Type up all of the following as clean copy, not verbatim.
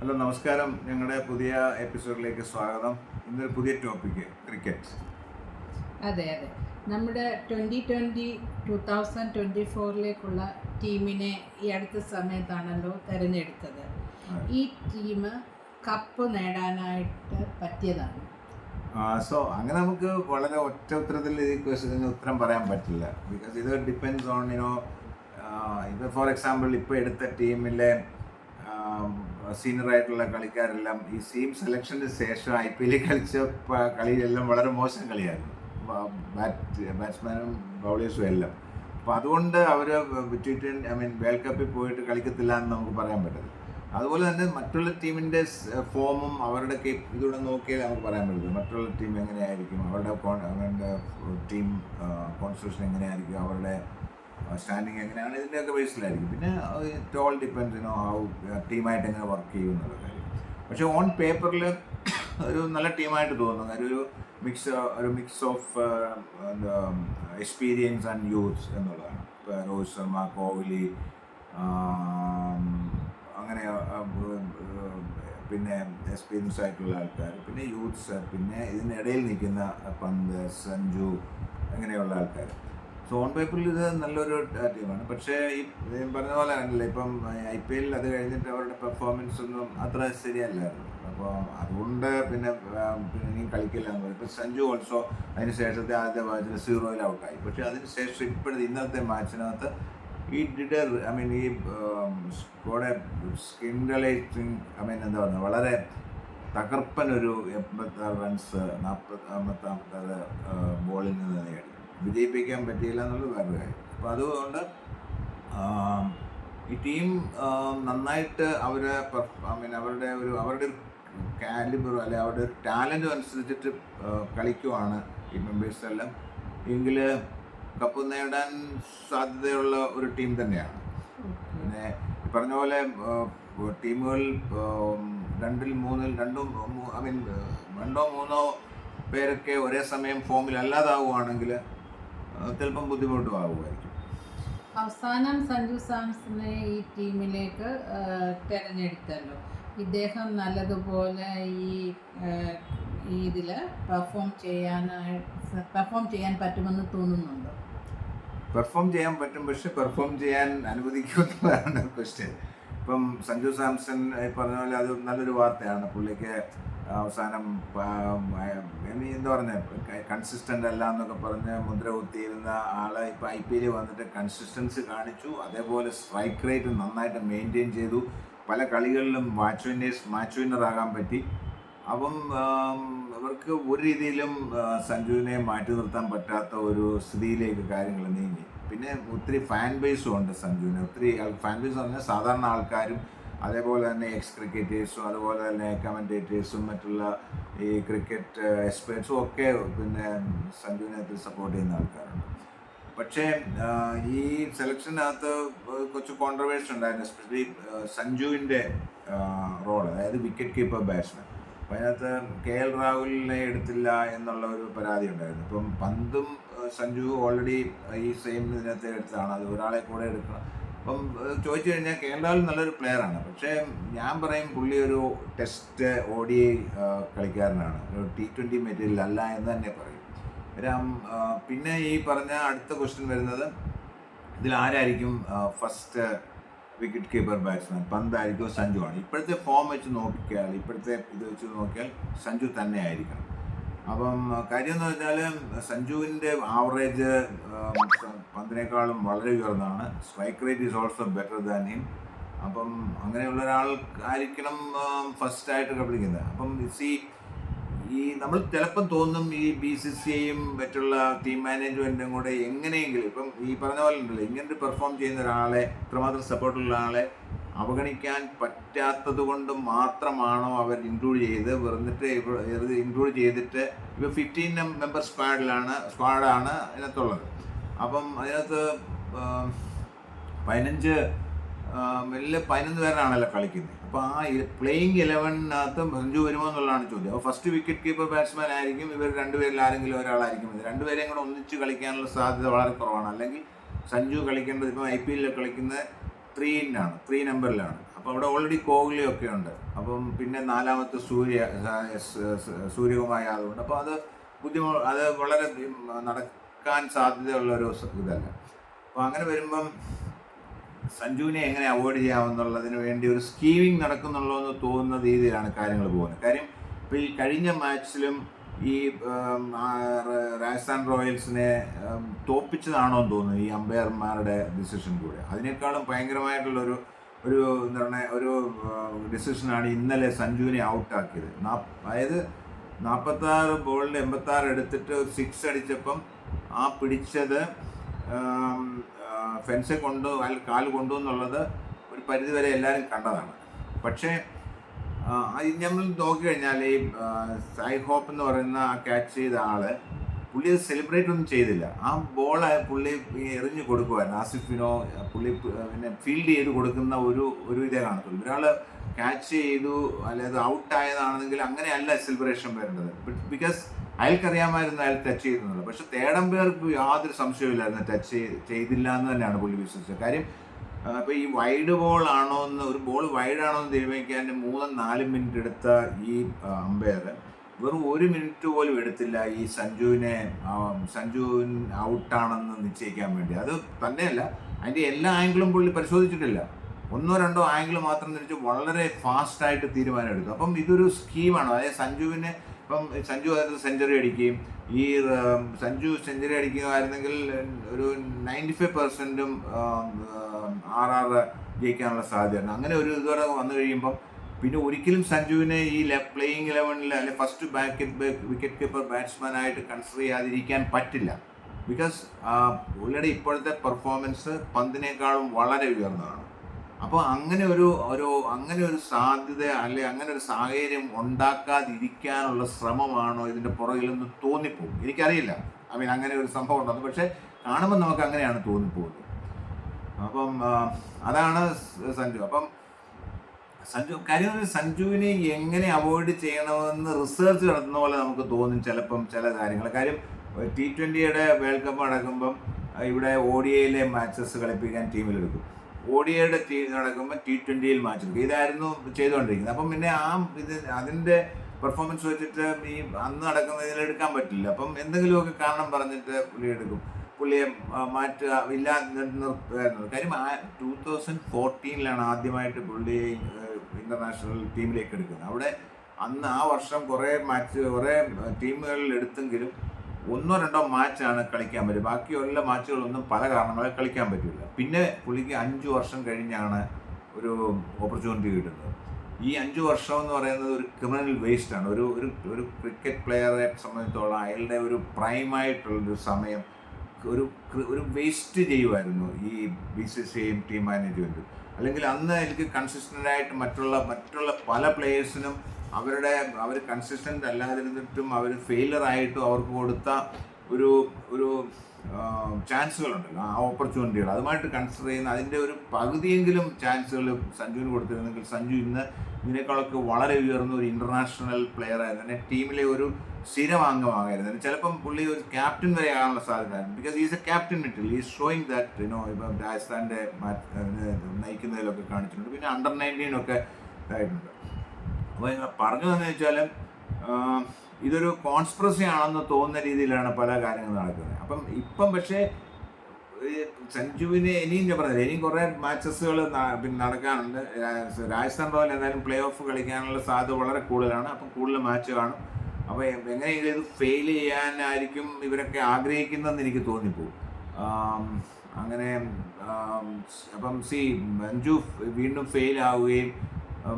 Hello, നമസ്കാരം. ഞങ്ങളുടെ പുതിയ എപ്പിസോഡിലേക്ക് സ്വാഗതം. ഇന്നൊരു പുതിയ ടോപ്പിക്ക് ക്രിക്കറ്റ്. അതെ അതെ നമ്മുടെ 2024 ടീമിനെ ഈ അടുത്ത സമയത്താണല്ലോ തിരഞ്ഞെടുത്തത്. ഈ ടീം കപ്പ് നേടാനായിട്ട് പറ്റിയതാണ്. അങ്ങനെ നമുക്ക് വളരെ ഒറ്റ ഉത്തരത്തിൽ ഈ ക്വസ്റ്റ്യന് ഉത്തരം പറയാൻ പറ്റില്ല. ബിക്കോസ് ഇത് ഡിപ്പെൻഡ്സ് ഓൺ ഇപ്പോൾ ഫോർ എക്സാമ്പിൾ ഇപ്പോൾ എടുത്ത ടീമിലെ സീനിയർ ആയിട്ടുള്ള കളിക്കാരെല്ലാം ഈ ടീം സെലക്ഷന് ശേഷം IPL കളിച്ച കളിയിലെല്ലാം വളരെ മോശം കളിയായിരുന്നു. ബാറ്റ്സ്മാനും ബൗളേഴ്സും എല്ലാം. അപ്പോൾ അതുകൊണ്ട് അവർ വേൾഡ് കപ്പിൽ പോയിട്ട് കളിക്കത്തില്ല എന്ന് നമുക്ക് പറയാൻ പറ്റില്ല. അതുപോലെ തന്നെ മറ്റുള്ള ടീമിൻ്റെ ഫോമും അവരുടെ ഇതൂടെ നോക്കിയാൽ നമുക്ക് പറയാൻ പറ്റില്ല. മറ്റുള്ള ടീം എങ്ങനെയായിരിക്കും, അവരുടെ ടീം കോൺസ്റ്റിറ്റ്യൂഷൻ എങ്ങനെയായിരിക്കും, അവരുടെ സ്റ്റാൻഡിങ് എങ്ങനെയാണ്, ഇതിൻ്റെയൊക്കെ ബേസിലായിരിക്കും. പിന്നെ ഇറ്റ് ഓൾ ഡിപ്പെൻഡ്സ് ഹൗ ടീമായിട്ട് എങ്ങനെ വർക്ക് ചെയ്യും എന്നുള്ള കാര്യം. പക്ഷേ ഓൺ പേപ്പറിൽ ഒരു നല്ല ടീമായിട്ട് തോന്നുന്നു. കാര്യം ഒരു mix of experience and youths എന്നുള്ളതാണ്. ഇപ്പോൾ രോഹിത് ശർമ്മ, കോഹ്ലി, അങ്ങനെ പിന്നെ എക്സ്പീരിയൻസ് ആയിട്ടുള്ള ആൾക്കാർ, പിന്നെ യൂത്ത്സ്, പിന്നെ ഇതിനിടയിൽ നിൽക്കുന്ന പന്ത്, സഞ്ജു, അങ്ങനെയുള്ള ആൾക്കാർ. സോ ഓൺ പേപ്പറിൽ ഇത് നല്ലൊരു ടീമാണ്. പക്ഷേ ഈ പറഞ്ഞ പോലെ ആണല്ലോ, ഇപ്പം IPL അത് കഴിഞ്ഞിട്ട് അവരുടെ പെർഫോമൻസ് ഒന്നും അത്ര ശരിയല്ലായിരുന്നു. അപ്പോൾ അതുകൊണ്ട് പിന്നെ ഇനിയും കളിക്കില്ല എന്ന് പറയും. ഇപ്പോൾ സഞ്ജു ഓൾസോ അതിന് ശേഷത്തെ ആദ്യത്തെ മാച്ചിൽ 0-ൽ ഔട്ടായി. പക്ഷേ അതിന് ശേഷം ഇപ്പോഴത്തെ ഇന്നത്തെ മാച്ചിനകത്ത് ഈ സ്കോഡ് സ്കിൻഡലൈറ്റിങ് എന്താ പറയുക, വളരെ തകർപ്പനൊരു 86 റൺസ് 56 ബോളിൽ നിന്ന് നേടി. വിജയിപ്പിക്കാൻ പറ്റിയില്ല എന്നുള്ളത് വേറൊരു കാര്യം. അപ്പോൾ അതുകൊണ്ട് ഈ ടീം നന്നായിട്ട് അവരുടെ കാലിബർ അല്ലെ അവരുടെ ഒരു ടാലൻറ്റും അനുസരിച്ചിട്ട് കളിക്കുവാണ് ഈ മെമ്പേഴ്സെല്ലാം. എങ്കിൽ കപ്പ് നേടാൻ സാധ്യതയുള്ള ഒരു ടീം തന്നെയാണ്. പിന്നെ പറഞ്ഞ പോലെ ടീമുകൾ രണ്ടോ മൂന്നോ പേരൊക്കെ ഒരേ സമയം ഫോമിൽ അല്ലാതാവുകയാണെങ്കിൽ ചിലപ്പം ബുദ്ധിമുട്ടും ആവുമായിരിക്കും. അവസാനം സഞ്ജു സാംസനെ ഈ ടീമിലേക്ക് തിരഞ്ഞെടുത്തല്ലോ. ഇദ്ദേഹം നല്ലതുപോലെ ഇതിൽ പെർഫോം ചെയ്യാൻ പറ്റുമെന്ന് തോന്നുന്നുണ്ടോ? പെർഫോം ചെയ്യാൻ പറ്റും, പക്ഷെ പെർഫോം ചെയ്യാൻ അനുവദിക്കുമെന്നതാണ് ക്വസ്റ്റ്യൻ. ഇപ്പം സഞ്ജു സാംസൺ പറഞ്ഞ പോലെ അത് നല്ലൊരു വാർത്തയാണ്. പുള്ളിക്ക് അവസാനം എന്താ പറഞ്ഞത്, കൺസിസ്റ്റൻ്റ് അല്ല എന്നൊക്കെ പറഞ്ഞ് മുദ്ര കുത്തിയിരുന്ന ആളെ ഇപ്പോൾ IPL വന്നിട്ട് കൺസിസ്റ്റൻസി കാണിച്ചു. അതേപോലെ സ്ട്രൈക്ക് റേറ്റ് നന്നായിട്ട് മെയിൻറ്റെയിൻ ചെയ്തു. പല കളികളിലും മാച്ച് വിന്നറാകാൻ പറ്റി. അപ്പം അവർക്ക് ഒരു രീതിയിലും സഞ്ജുവിനെ മാറ്റി നിർത്താൻ പറ്റാത്ത ഒരു സ്ഥിതിയിലേക്ക് കാര്യങ്ങൾ നീങ്ങി. പിന്നെ ഒത്തിരി ഫാൻ ബേസും ഉണ്ട് സഞ്ജുവിന്. ഒത്തിരി ഫാൻ ബേസ് പറഞ്ഞാൽ സാധാരണ ആൾക്കാരും, അതേപോലെ തന്നെ എക്സ് ക്രിക്കറ്റേഴ്സും, അതുപോലെ തന്നെ കമൻറ്റേറ്റേഴ്സും, മറ്റുള്ള ഈ ക്രിക്കറ്റ് എക്സ്പേർട്സും ഒക്കെ പിന്നെ സഞ്ജുവിനെ ഒത്തിരി സപ്പോർട്ട് ചെയ്യുന്ന ആൾക്കാരുണ്ട്. പക്ഷേ ഈ സെലക്ഷനകത്ത് കുറച്ച് കോൺട്രവേഴ്സി ഉണ്ടായിരുന്നു. എസ്പെഷ്യലി സഞ്ജുവിൻ്റെ റോൾ, അതായത് വിക്കറ്റ് കീപ്പർ ബാറ്റ്സ്മാൻ. അപ്പോൾ അതിനകത്ത് KL രാഹുലിനെ എടുത്തില്ല എന്നുള്ള ഒരു പരാതി ഉണ്ടായിരുന്നു. ഇപ്പം പന്തും സഞ്ജു ഓൾറെഡി ഈ സെയിം ഇതിനകത്ത് എടുത്തതാണ്, അത് ഒരാളെ കൂടെ എടുക്കണം. അപ്പം ചോദിച്ചു കഴിഞ്ഞാൽ KL രാഹുൽ നല്ലൊരു പ്ലെയറാണ്. പക്ഷേ ഞാൻ പറയും പുള്ളി ഒരു ടെസ്റ്റ് ODI കളിക്കാരനാണ്, ഒരു T20 മെറ്റീരിയൽ അല്ല എന്ന് തന്നെ പറയും. പിന്നെ ഈ പറഞ്ഞ അടുത്ത ക്വസ്റ്റ്യൻ വരുന്നത്, ഇതിൽ ആരായിരിക്കും ഫസ്റ്റ് വിക്കറ്റ് കീപ്പർ ബാറ്റ്സ്മാൻ, പന്തായിരിക്കും സഞ്ജു ആണ്? ഇപ്പോഴത്തെ ഫോം വെച്ച് നോക്കിയാൽ, ഇപ്പോഴത്തെ ഇത് വെച്ച് നോക്കിയാൽ സഞ്ജു തന്നെ ആയിരിക്കണം. അപ്പം കാര്യം എന്ന് വെച്ചാൽ സഞ്ജുവിൻ്റെ ആവറേജ് പന്തിനേക്കാളും വളരെ ഉയർന്നതാണ്. Strike rate is also better than him. അപ്പം അങ്ങനെയുള്ള ഒരാൾ ആയിരിക്കണം ഫസ്റ്റായിട്ട് കളിക്കുന്നത്. അപ്പം ഈ നമ്മൾ ചിലപ്പം തോന്നും ഈ BCCIയും മറ്റുള്ള ടീം മാനേജ്മെൻറ്റും കൂടെ എങ്ങനെയെങ്കിലും, ഇപ്പം ഈ പറഞ്ഞ പോലെ ഉണ്ടല്ലോ, ഇങ്ങനെ പെർഫോം ചെയ്യുന്ന ഒരാളെ, ഇത്രമാത്രം സപ്പോർട്ടുള്ള ആളെ അവഗണിക്കാൻ പറ്റാത്തത് കൊണ്ട് മാത്രമാണോ അവർ ഇൻക്ലൂഡ് ചെയ്തിട്ട് ഇപ്പോൾ 15 മെമ്പർ സ്ക്വാഡാണ് അതിനകത്തുള്ളത്. അപ്പം അതിനകത്ത് 11 പേരാണല്ലോ കളിക്കുന്നത്. അപ്പോൾ ആ പ്ലേയിങ് 11-നകത്ത് സഞ്ജു വരുമോ എന്നുള്ളതാണ് ചോദ്യം. അപ്പോൾ ഫസ്റ്റ് വിക്കറ്റ് കീപ്പർ ബാറ്റ്സ്മാൻ ആയിരിക്കും. ഇവർ രണ്ടുപേരിൽ ആരെങ്കിലും ഒരാളായിരിക്കും. ഇത് രണ്ടുപേരെയും കൂടെ ഒന്നിച്ച് കളിക്കാനുള്ള സാധ്യത വളരെ കുറവാണ്. അല്ലെങ്കിൽ സഞ്ജു കളിക്കേണ്ടത് ഇപ്പം IPL കളിക്കുന്നത് 3 നമ്പറിലാണ്. അപ്പോൾ അവിടെ ഓൾറെഡി കോഹ്ലിയൊക്കെ ഉണ്ട്. അപ്പം പിന്നെ നാലാമത്തെ സൂര്യകുമാർ യാദവ് ഉണ്ട്. അപ്പോൾ അത് അത് വളരെ നടക്കാൻ സാധ്യതയുള്ളൊരു ഇതല്ല. അപ്പോൾ അങ്ങനെ വരുമ്പം സഞ്ജുവിനെ എങ്ങനെ അവോയ്ഡ് ചെയ്യാമെന്നുള്ളതിന് വേണ്ടി ഒരു സ്കീമിങ് നടക്കുന്നുള്ളൂ എന്ന് തോന്നുന്ന രീതിയിലാണ് കാര്യങ്ങൾ പോകുന്നത്. കാര്യം ഇപ്പോൾ ഈ കഴിഞ്ഞ മാച്ചിലും ഈ രാജസ്ഥാൻ റോയൽസിനെ തോപ്പിച്ചതാണോ എന്ന് തോന്നുന്നു ഈ അമ്പയർമാരുടെ ഡിസിഷൻ കൂടെ. അതിനേക്കാളും ഭയങ്കരമായിട്ടുള്ളൊരു എന്താ പറയുക ഒരു ഡിസിഷനാണ് ഇന്നലെ സഞ്ജുവിനെ ഔട്ടാക്കിയത്. അതായത് 46 ബോളിൽ 86 എടുത്തിട്ട് ഒരു 6 അടിച്ചപ്പം ആ പിടിച്ചത് ഫെൻസിൽ കാൽ കൊണ്ടു എന്നുള്ളത് ഒരു പരിധിവരെ എല്ലാവരും കണ്ടതാണ്. പക്ഷേ നമ്മൾ നോക്കിക്കഴിഞ്ഞാൽ ഈ സായി ഹോപ്പ് എന്ന് പറയുന്ന ആ ക്യാച്ച് ചെയ്ത ആള് പുള്ളി അത് സെലിബ്രേറ്റ് ഒന്നും ചെയ്തില്ല. ആ ബോൾ പുള്ളി എറിഞ്ഞു കൊടുക്കുമായിരുന്നു. ആസിഫിനോ പുള്ളി പിന്നെ ഫീൽഡ് ചെയ്ത് കൊടുക്കുന്ന ഒരു ഇതേ കാണത്തുള്ളൂ. ഒരാൾ ക്യാച്ച് ചെയ്തു അല്ലാതെ ഔട്ടായതാണെങ്കിൽ അങ്ങനെയല്ല സെലിബ്രേഷൻ വരേണ്ടത്. ബിക്കോസ് അയാൾക്കറിയാമായിരുന്നു അയാൾ ടച്ച് ചെയ്യുന്നുള്ളത്. പക്ഷെ തേടംപേർക്ക് യാതൊരു സംശയമില്ലായിരുന്നു ടച്ച് ചെയ്തില്ല എന്ന് തന്നെയാണ് പുള്ളി വിശ്വസിച്ചത്. കാര്യം അപ്പോൾ ഈ വൈഡ് ബോൾ ആണോ എന്ന് ഒരു ബോൾ വൈഡ് ആണോ എന്ന് തീരുമാനിക്കാൻ 3-4 മിനിറ്റ് എടുത്ത ഈ അമ്പയർ വെറും 1 മിനിറ്റ് പോലും എടുത്തില്ല ഈ സഞ്ജുവിൻ ഔട്ടാണെന്ന് നിശ്ചയിക്കാൻ വേണ്ടി. അത് തന്നെയല്ല, അതിൻ്റെ എല്ലാ ആംഗിളും പുള്ളി പരിശോധിച്ചിട്ടില്ല. 1-2 ആംഗിൾ മാത്രം തിരിച്ച് വളരെ ഫാസ്റ്റായിട്ട് തീരുമാനം എടുത്തു. അപ്പം ഇതൊരു സ്കീമാണ്. അതായത് സഞ്ജുവിന് ഇപ്പം സഞ്ജു അതിനകത്ത് സെഞ്ചുറി അടിക്കുകയും ഈ സഞ്ജു സെഞ്ചുറി അടിക്കുകയായിരുന്നെങ്കിൽ ഒരു 95%ഉം ജയിക്കാനുള്ള സാധ്യതയാണ്. അങ്ങനെ ഒരു ഇതോടെ വന്നു കഴിയുമ്പം പിന്നെ ഒരിക്കലും സഞ്ജുവിനെ ഈ പ്ലേയിങ് 11 അല്ലെ ഫസ്റ്റ് വിക്കറ്റ് കീപ്പർ ബാറ്റ്സ്മാൻ ആയിട്ട് കൺസിഡർ ചെയ്യാതിരിക്കാൻ പറ്റില്ല. ബിക്കോസ് പുള്ളിയുടെ ഇപ്പോഴത്തെ പെർഫോമൻസ് പന്തിനേക്കാളും വളരെ ഉയർന്നതാണ്. അപ്പോൾ അങ്ങനെ ഒരു സാധ്യത അല്ലെ അങ്ങനെ ഒരു സാഹചര്യം ഉണ്ടാക്കാതിരിക്കാനുള്ള ശ്രമമാണോ ഇതിൻ്റെ പുറകിലെന്ന് തോന്നിപ്പോകും. എനിക്കറിയില്ല, അങ്ങനെ ഒരു സംഭവം ഉണ്ടെന്ന്. പക്ഷേ കാണുമ്പോൾ നമുക്ക് അങ്ങനെയാണ് തോന്നിപ്പോകുന്നത്. അപ്പം അതാണ് സഞ്ജു. അപ്പം കാര്യം സഞ്ജുവിനെ എങ്ങനെ അവോയ്ഡ് ചെയ്യണമെന്ന് റിസർച്ച് നടത്തുന്ന പോലെ നമുക്ക് തോന്നും ചിലപ്പം ചില കാര്യങ്ങൾ. കാര്യം T20 വേൾഡ് കപ്പ് നടക്കുമ്പം ഇവിടെ ODIയിലെ മാച്ചസ് കളിപ്പിക്കാൻ ടീമിലെടുക്കും. ODIയുടെ ടീം നടക്കുമ്പോൾ T20 മാച്ച് എടുക്കും. ഇതായിരുന്നു ചെയ്തുകൊണ്ടിരിക്കുന്നത്. അപ്പം പിന്നെ അതിൻ്റെ പെർഫോമൻസ് വെച്ചിട്ട് ഈ അന്ന് നടക്കുന്നതിലെടുക്കാൻ പറ്റില്ല. അപ്പം എന്തെങ്കിലുമൊക്കെ കാരണം പറഞ്ഞിട്ട് പുള്ളിയെ മാറ്റുക നിർത്തുമായിരുന്നു. കാര്യം 2014 ആദ്യമായിട്ട് പുള്ളി ഇൻ്റർനാഷണൽ ടീമിലേക്ക് എടുക്കുന്നത്. അവിടെ അന്ന് ആ വർഷം കുറേ ടീമുകളിൽ എടുത്തെങ്കിലും 1-2 മാച്ചാണ് കളിക്കാൻ പറ്റും. ബാക്കിയുള്ള മാച്ചുകളൊന്നും പല കാരണങ്ങളെ കളിക്കാൻ പറ്റില്ല. പിന്നെ പുള്ളിക്ക് 5 വർഷം കഴിഞ്ഞാണ് ഒരു ഓപ്പർച്യൂണിറ്റി കിട്ടുന്നത്. ഈ 5 വർഷം എന്ന് പറയുന്നത് ഒരു ക്രിമിനൽ വേസ്റ്റാണ്. ഒരു ക്രിക്കറ്റ് പ്ലെയറെ സംബന്ധിച്ചോളം അയാളുടെ ഒരു പ്രൈമായിട്ടുള്ളൊരു സമയം ഒരു വേസ്റ്റ് ചെയ്യുമായിരുന്നു ഈ BCCI ടീം മാനേജ്മെൻറ്റും. അല്ലെങ്കിൽ അന്ന് എനിക്ക് കൺസിസ്റ്റൻ്റായിട്ട് മറ്റുള്ള പല പ്ലേയേഴ്സിനും അവർ കൺസിസ്റ്റൻ്റ് അല്ലാതിരുന്നിട്ടും അവർ ഫെയിലറായിട്ടും അവർക്ക് കൊടുത്ത ഒരു ചാൻസുകളുണ്ടല്ലോ, ആ ഓപ്പർച്യൂണിറ്റികൾ അതുമായിട്ട് കൺസിഡർ ചെയ്യുന്ന അതിൻ്റെ ഒരു പകുതിയെങ്കിലും ചാൻസുകൾ സഞ്ജുവിന് കൊടുത്തിരുന്നെങ്കിൽ സഞ്ജു ഇന്ന് ഇതിനേക്കാളൊക്കെ വളരെ ഉയർന്ന ഒരു ഇൻ്റർനാഷണൽ പ്ലെയർ ആയിരുന്നു. ടീമിലെ ഒരു സ്ഥിരമാംഗമായിരുന്നു. ചിലപ്പം പുള്ളി ഒരു ക്യാപ്റ്റൻ വരെ ആകാനുള്ള സാധ്യതയായിരുന്നു. Because is a captain material. Is showing that ഇപ്പം രാജസ്ഥാൻ്റെ നയിക്കുന്നതിലൊക്കെ കാണിച്ചിട്ടുണ്ട്. പിന്നെ അണ്ടർ 19 ഇതായിട്ടുണ്ട്. അപ്പോൾ പറഞ്ഞു തന്നെ വെച്ചാൽ ഇതൊരു കോൺസ്പിറസി ആണെന്ന് തോന്നുന്ന രീതിയിലാണ് പല കാര്യങ്ങളും നടക്കുന്നത്. ഇപ്പം പക്ഷേ സഞ്ജുവിനെ ഇനിയും ഞാൻ പറഞ്ഞില്ല, ഇനിയും കുറേ മാച്ചസുകൾ പിന്നെ നടക്കാനുണ്ട്. രാജസ്ഥാൻ റോയൽ എന്തായാലും പ്ലേ ഓഫ് കളിക്കാനുള്ള സാധ്യത വളരെ കൂടുതലാണ്. അപ്പം കൂടുതൽ മാച്ച് കാണും. അപ്പോൾ എങ്ങനെയെങ്കിലും ഇത് ഫെയിൽ ചെയ്യാനായിരിക്കും ഇവരൊക്കെ ആഗ്രഹിക്കുന്നതെന്ന് എനിക്ക് തോന്നിപ്പോകും. അങ്ങനെ അപ്പം മഞ്ജു വീണ്ടും ഫെയിൽ ആവുകയും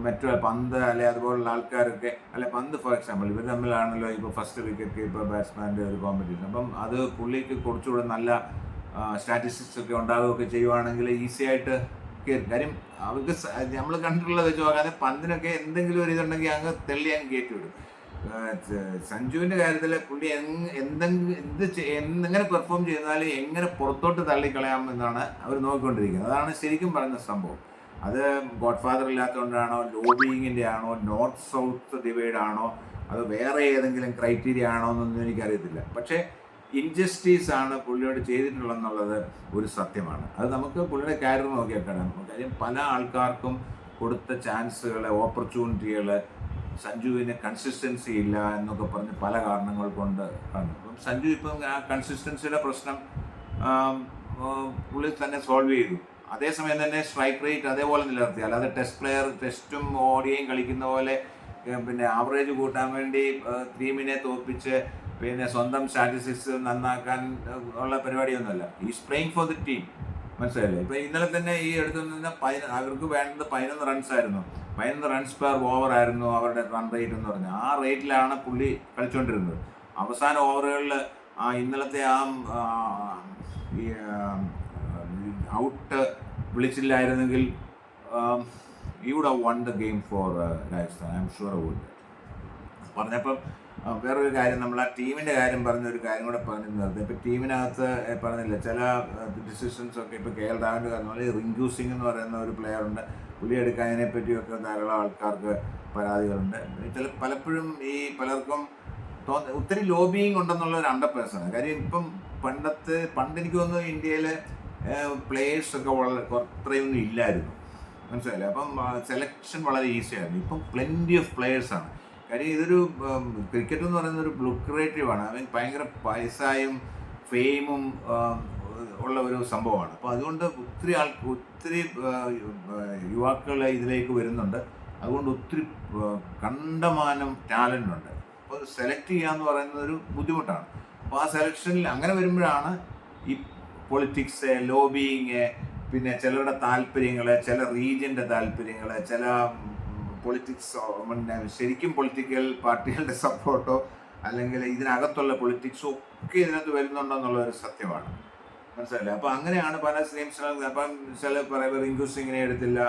മറ്റുള്ള പന്ത് അല്ലെ അതുപോലുള്ള ആൾക്കാരൊക്കെ പന്ത് ഫോർ എക്സാമ്പിൾ ഇവർ തമ്മിലാണല്ലോ ഇപ്പോൾ ഫസ്റ്റ് വിക്കറ്റ് കീപ്പർ ബാറ്റ്സ്മാൻ്റെ ഒരു കോമ്പറ്റീഷൻ. അപ്പം അത് പുള്ളിക്ക് കുറച്ചുകൂടെ നല്ല സ്റ്റാറ്റിസ്റ്റിക്സ് ഒക്കെ ഉണ്ടാവുകയൊക്കെ ചെയ്യുവാണെങ്കിൽ ഈസി ആയിട്ട് കയറും. കാര്യം അവർക്ക് നമ്മൾ കണ്ടിട്ടുള്ളത് വെച്ച് നോക്കാതെ പന്തിനൊക്കെ എന്തെങ്കിലും ഒരു ഇതുണ്ടെങ്കിൽ അങ്ങ് കയറ്റി വിടും. സഞ്ജുവിൻ്റെ കാര്യത്തിൽ പുള്ളി എങ്ങനെ പെർഫോം ചെയ്താലും എങ്ങനെ പുറത്തോട്ട് തള്ളിക്കളയാമെന്നാണ് അവർ നോക്കിക്കൊണ്ടിരിക്കുന്നത്. അതാണ് ശരിക്കും പറഞ്ഞ സംഭവം. അത് ഗോഡ് ഫാദർ ഇല്ലാത്തതുകൊണ്ടാണോ, ലോബിയിങ്ങിൻ്റെ ആണോ, നോർത്ത് സൗത്ത് ഡിവൈഡ് ആണോ, അത് വേറെ ഏതെങ്കിലും ക്രൈറ്റീരിയ ആണോ എന്നൊന്നും എനിക്കറിയത്തില്ല. പക്ഷേ ഇൻജസ്റ്റിസ് ആണ് പുള്ളിയോട് ചെയ്തിട്ടുള്ളതെന്നുള്ളത് ഒരു സത്യമാണ്. അത് നമുക്ക് പുള്ളിയുടെ കാര്യം നോക്കിയാൽ കാണാം. കാര്യം പല ആൾക്കാർക്കും കൊടുത്ത ചാൻസുകൾ, ഓപ്പർച്യൂണിറ്റികൾ, സഞ്ജുവിന് കൺസിസ്റ്റൻസി ഇല്ല എന്നൊക്കെ പറഞ്ഞ് പല കാരണങ്ങൾ കൊണ്ട് ആണ്. അപ്പം സഞ്ജു ഇപ്പം ആ കൺസിസ്റ്റൻസിയുടെ പ്രശ്നം പുള്ളി തന്നെ സോൾവ് ചെയ്തു. അതേസമയം തന്നെ സ്ട്രൈക്ക് റേറ്റ് അതേപോലെ നിലനിർത്തി. അല്ലാതെ ടെസ്റ്റും ഓഡിയയും കളിക്കുന്ന പോലെ പിന്നെ ആവറേജ് കൂട്ടാൻ വേണ്ടി ടീമിനെ തോൽപ്പിച്ച് പിന്നെ സ്വന്തം സ്റ്റാറ്റിസ്റ്റിക്സ് നന്നാക്കാൻ ഉള്ള പരിപാടിയൊന്നുമല്ല. Is playing for the team. മനസ്സിലായില്ലേ? ഇപ്പം ഇന്നലെ തന്നെ ഈ എടുത്തു നിന്ന് അവർക്ക് വേണ്ടത് 11 റൺസ് ആയിരുന്നു. 11 റൺസ് പെർ ഓവർ ആയിരുന്നു അവരുടെ റൺ റേറ്റ് എന്ന് പറഞ്ഞാൽ. ആ റേറ്റിലാണ് പുള്ളി കളിച്ചുകൊണ്ടിരുന്നത്. അവസാന ഓവറുകളിൽ ഇന്നലത്തെ ഈ ഔട്ട് വിളിച്ചില്ലായിരുന്നെങ്കിൽ you would have won the game for Rajasthan. I'm sure would. പറഞ്ഞപ്പം വേറൊരു കാര്യം, നമ്മൾ ആ ടീമിൻ്റെ കാര്യം പറഞ്ഞൊരു കാര്യം കൂടെ പറഞ്ഞിരുന്നത്. ഇപ്പോൾ ടീമിനകത്ത് പറഞ്ഞില്ല ചില ഡിസിഷൻസ് ഒക്കെ. ഇപ്പോൾ KL രാഹുലിൻ്റെ കാര്യം, റിങ്കു സിംഗ് എന്ന് പറയുന്ന ഒരു പ്ലെയർ ഉണ്ട്. പുള്ളി എടുക്കാതിനെ പറ്റിയൊക്കെ ധാരാളം ആൾക്കാർക്ക് പരാതികളുണ്ട്. പലപ്പോഴും ഈ പലർക്കും ഒത്തിരി ലോബിയിങ് ഉണ്ടെന്നുള്ള ഒരു 100%. കാര്യം ഇപ്പം പണ്ട് എനിക്ക് തോന്നുന്നു ഇന്ത്യയിൽ പ്ലേയേഴ്സൊക്കെ അത്രയൊന്നും ഇല്ലായിരുന്നു. മനസ്സിലായില്ലേ? അപ്പം സെലക്ഷൻ വളരെ ഈസി ആയിരുന്നു. ഇപ്പം പ്ലെൻറ്റി ഓഫ് പ്ലെയേഴ്സാണ്. കാര്യം ഇതൊരു ക്രിക്കറ്റ് എന്ന് പറയുന്ന ഒരു ലുക്രേറ്റീവാണ്. ഭയങ്കര പൈസയും ഫെയിമും ഉള്ള ഒരു സംഭവമാണ്. അപ്പോൾ അതുകൊണ്ട് ഒത്തിരി യുവാക്കൾ ഇതിലേക്ക് വരുന്നുണ്ട്. അതുകൊണ്ട് ഒത്തിരി കണ്ടമാനം ടാലൻ്റ് ഉണ്ട്. അപ്പോൾ സെലക്ട് ചെയ്യുക എന്ന് പറയുന്നത് ഒരു ബുദ്ധിമുട്ടാണ്. അപ്പോൾ ആ സെലക്ഷനിൽ അങ്ങനെ വരുമ്പോഴാണ് ഈ പൊളിറ്റിക്സ്, ലോബിയിങ്, പിന്നെ ചിലരുടെ താല്പര്യങ്ങൾ, ചില റീജിയൻ്റെ താല്പര്യങ്ങൾ, ചില പൊളിറ്റിക്സ്, ശരിക്കും പൊളിറ്റിക്കൽ പാർട്ടികളുടെ സപ്പോർട്ടോ അല്ലെങ്കിൽ ഇതിനകത്തുള്ള പൊളിറ്റിക്സോ ഒക്കെ ഇതിനകത്ത് വരുന്നുണ്ടെന്നുള്ളൊരു സത്യമാണ്. മനസ്സിലായില്ലേ? അപ്പോൾ അങ്ങനെയാണ് പല ടീംസിനും. അപ്പം ചില പറയുമ്പോൾ റിങ്കു സിംഗിനെ എടുത്തില്ല,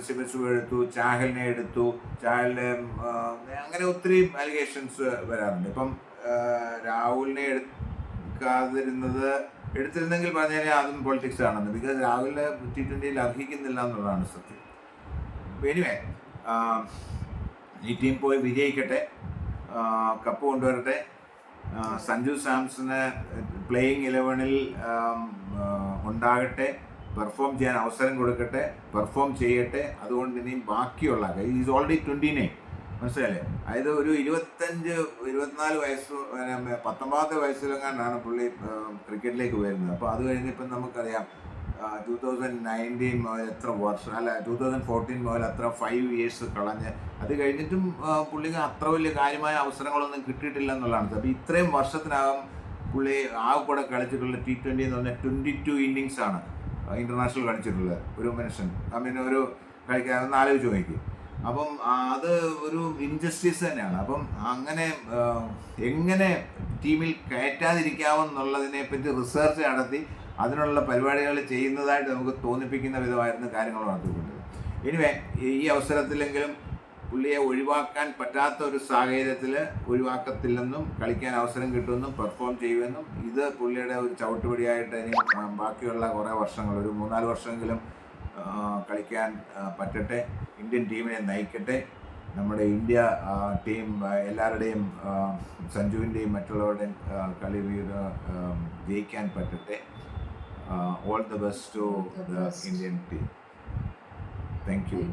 ശിവസു എടുത്തു, ചാഹലിനെ എടുത്തു, ചാഹലിനെ അങ്ങനെ ഒത്തിരി അലിഗേഷൻസ് വരാറുണ്ട്. ഇപ്പം രാഹുലിനെ എടുത്തിരുന്നെങ്കിൽ പറഞ്ഞാൽ അതും പൊളിറ്റിക്സ് ആണെന്ന്. ബിക്കോസ് രാഹുലിനെ T20 അർഹിക്കുന്നില്ല എന്നുള്ളതാണ് സത്യം. എനിവേ, ഈ ടീം പോയി വിജയിക്കട്ടെ, കപ്പ് കൊണ്ടുവരട്ടെ. സഞ്ജു സാംസണ് പ്ലേയിങ് 11-ൽ ഉണ്ടാകട്ടെ, പെർഫോം ചെയ്യാൻ അവസരം കൊടുക്കട്ടെ, പെർഫോം ചെയ്യട്ടെ. അതുകൊണ്ട് ഇനിയും ബാക്കിയുള്ള ഈസ് ഓൾറെഡി 29. മനസ്സിലായില്ലേ? അതായത് ഒരു 24 വയസ്സ് 19 വയസ്സിലെങ്ങാണ്ടാണ് പുള്ളി ക്രിക്കറ്റിലേക്ക് വരുന്നത്. അപ്പോൾ അത് കഴിഞ്ഞിപ്പം നമുക്കറിയാം 2019 മുതൽ എത്ര വർഷം, അല്ല 2014 മുതൽ അത്ര 5 ഇയേഴ്സ് കളഞ്ഞ് അത് കഴിഞ്ഞിട്ടും പുള്ളിക്ക് അത്ര വലിയ കാര്യമായ അവസരങ്ങളൊന്നും കിട്ടിയിട്ടില്ല എന്നുള്ളതാണ്. അപ്പോൾ ഇത്രയും വർഷത്തിനകം പുള്ളി കൂടെ കളിച്ചിട്ടുള്ള T20 എന്ന് പറഞ്ഞാൽ 22 ഇന്നിങ്സാണ് ഇൻ്റർനാഷണൽ കളിച്ചിട്ടുള്ളത് ഒരു മനുഷ്യൻ. ഒരു കളിക്കാൻ ഒന്ന് ആലോചിച്ച് നോക്കി. അപ്പം അത് ഒരു ഇൻജസ്റ്റിസ് തന്നെയാണ്. അപ്പം അങ്ങനെ എങ്ങനെ ടീമിൽ കയറ്റാതിരിക്കാമെന്നുള്ളതിനെ പറ്റി റിസർച്ച് നടത്തി അതിനുള്ള പരിപാടികൾ ചെയ്യുന്നതായിട്ട് നമുക്ക് തോന്നിപ്പിക്കുന്ന വിധമായിരുന്നു കാര്യങ്ങൾ നടത്തിക്കൊണ്ടത്. എനിവേ, ഈ അവസരത്തിലെങ്കിലും പുള്ളിയെ ഒഴിവാക്കാൻ പറ്റാത്ത ഒരു സാഹചര്യത്തിൽ ഒഴിവാക്കത്തില്ലെന്നും കളിക്കാൻ അവസരം കിട്ടുമെന്നും പെർഫോം ചെയ്യുമെന്നും ഇത് പുള്ളിയുടെ ഒരു ചവിട്ടുപടിയായിട്ട് ഇനി ബാക്കിയുള്ള കുറേ വർഷങ്ങൾ, ഒരു 3-4 വർഷമെങ്കിലും കളിക്കാൻ പറ്റട്ടെ, ഇന്ത്യൻ ടീമിനെ നയിക്കട്ടെ. നമ്മുടെ ഇന്ത്യ ടീം എല്ലാവരുടെയും സഞ്ജുവിൻ്റെയും മറ്റുള്ളവരുടെയും കളി ജയിക്കാൻ പറ്റട്ടെ. All the best to the Indian team. Thank you.